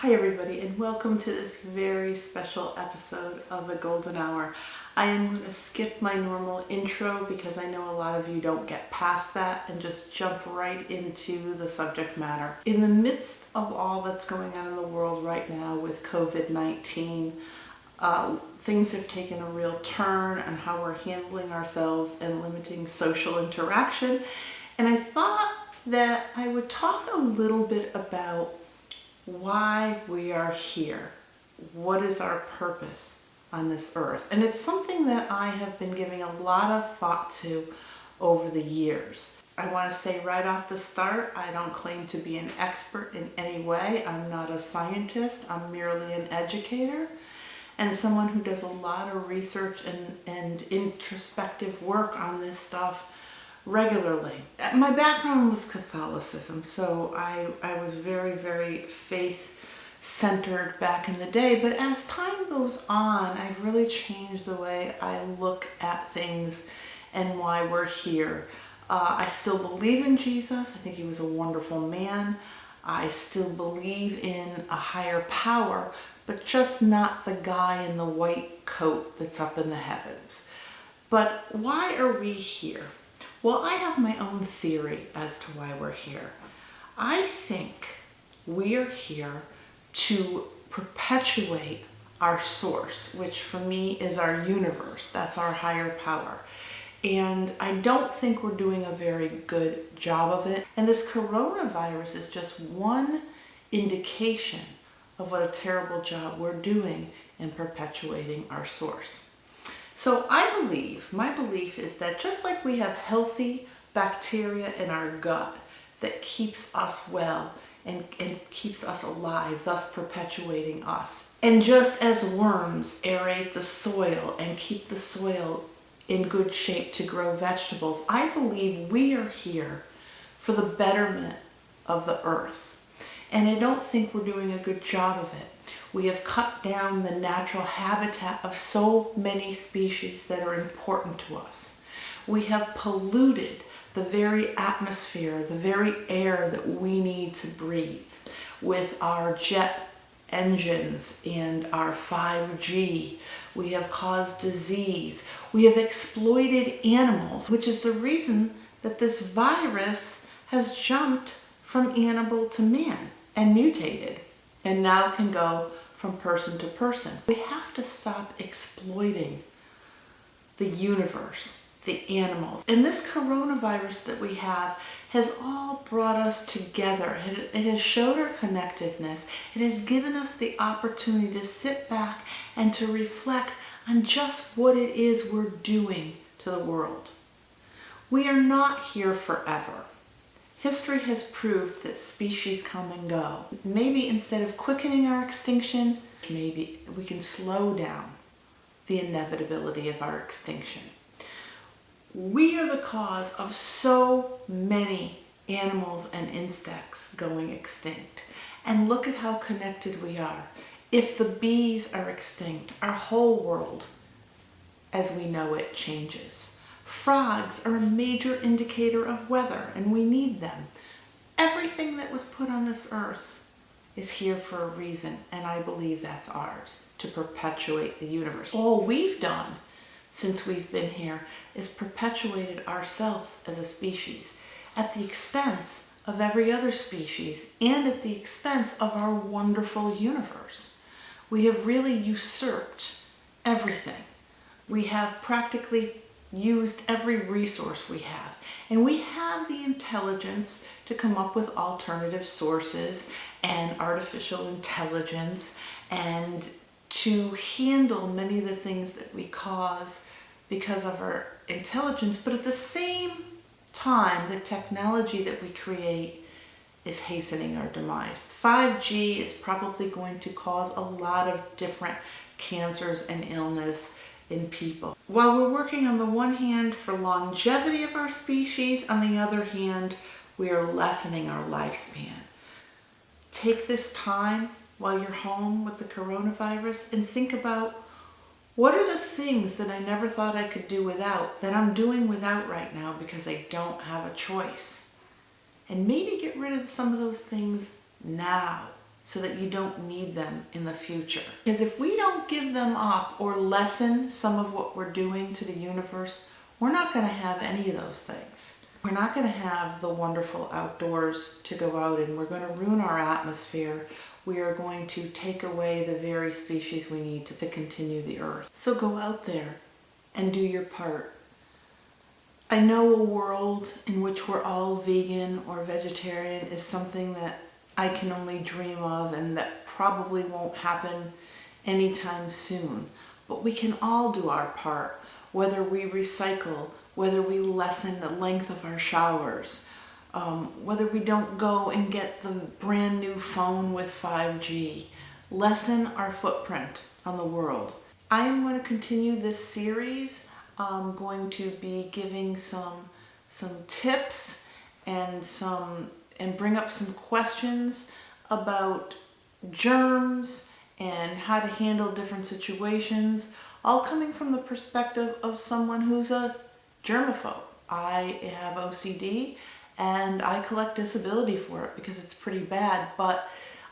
Hi everybody, and welcome to this very special episode of The Golden Hour. I am going to skip my normal intro because I know a lot of you don't get past that and just jump right into the subject matter. In the midst of all that's going on in the world right now with COVID-19, things have taken a real turn on how we're handling ourselves and limiting social interaction. And I thought that I would talk a little bit about why we are here. What is our purpose on this earth? And it's something that I have been giving a lot of thought to over the years. I want to say right off the start, I don't claim to be an expert in any way. I'm not a scientist. I'm merely an educator and someone who does a lot of research and introspective work on this stuff regularly. My background was Catholicism, so I was very faith-centered back in the day, but as time goes on, I've really changed the way I look at things and why we're here. I still believe in Jesus. I think he was a wonderful man. I still believe in a higher power, but just not the guy in the white coat that's up in the heavens. But why are we here? Well, I have my own theory as to why we're here. I think we are here to perpetuate our source, which for me is our universe. That's our higher power. And I don't think we're doing a very good job of it. And this coronavirus is just one indication of what a terrible job we're doing in perpetuating our source. So my belief is that just like we have healthy bacteria in our gut that keeps us well and keeps us alive, thus perpetuating us. And just as worms aerate the soil and keep the soil in good shape to grow vegetables, I believe we are here for the betterment of the earth. And I don't think we're doing a good job of it. We have cut down the natural habitat of so many species that are important to us. We have polluted the very atmosphere, the very air that we need to breathe with our jet engines and our 5G. We have caused disease. We have exploited animals, which is the reason that this virus has jumped from animal to man and mutated, and now can go from person to person. We have to stop exploiting the universe, the animals. And this coronavirus that we have has all brought us together. It has showed our connectedness. It has given us the opportunity to sit back and to reflect on just what it is we're doing to the world. We are not here forever. History has proved that species come and go. Maybe instead of quickening our extinction, maybe we can slow down the inevitability of our extinction. We are the cause of so many animals and insects going extinct. And look at how connected we are. If the bees are extinct, our whole world, as we know it, changes. Frogs are a major indicator of weather, and we need them. Everything that was put on this earth is here for a reason, and I believe that's ours, to perpetuate the universe. All we've done since we've been here is perpetuated ourselves as a species at the expense of every other species and at the expense of our wonderful universe. We have really usurped everything. We have practically used every resource we have, and we have the intelligence to come up with alternative sources and artificial intelligence and to handle many of the things that we cause because of our intelligence. But at the same time, the technology that we create is hastening our demise. 5G is probably going to cause a lot of different cancers and illness in people. While we're working on the one hand for longevity of our species, on the other hand, we are lessening our lifespan. Take this time while you're home with the coronavirus and think about what are the things that I never thought I could do without, that I'm doing without right now because I don't have a choice. And maybe get rid of some of those things now so that you don't need them in the future. Because if we don't give them up or lessen some of what we're doing to the universe, we're not going to have any of those things. We're not going to have the wonderful outdoors to go out in. We're going to ruin our atmosphere. We are going to take away the very species we need to continue the earth. So go out there and do your part. I know a world in which we're all vegan or vegetarian is something that I can only dream of, and that probably won't happen anytime soon. But we can all do our part, whether we recycle, whether we lessen the length of our showers, whether we don't go and get the brand new phone with 5G. Lessen our footprint on the world. I am going to continue this series. I'm going to be giving some tips and bring up some questions about germs and how to handle different situations, all coming from the perspective of someone who's a germaphobe. I have OCD and I collect disability for it because it's pretty bad, but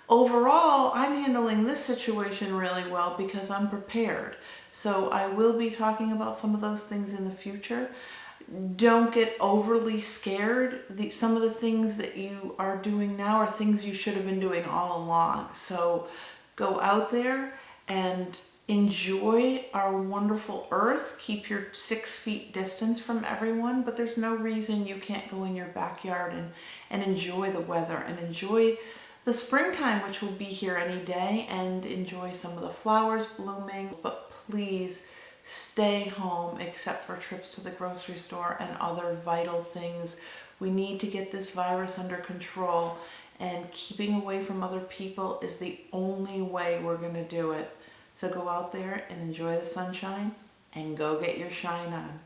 overall I'm handling this situation really well because I'm prepared. So I will be talking about some of those things in the future. Don't get overly scared. Some of the things that you are doing now are things you should have been doing all along. So go out there and enjoy our wonderful earth. Keep your 6 feet distance from everyone, but there's no reason you can't go in your backyard and enjoy the weather and enjoy the springtime, which will be here any day, and enjoy some of the flowers blooming. But please stay home except for trips to the grocery store and other vital things. We need to get this virus under control, and keeping away from other people is the only way we're going to do it. So go out there and enjoy the sunshine and go get your shine on.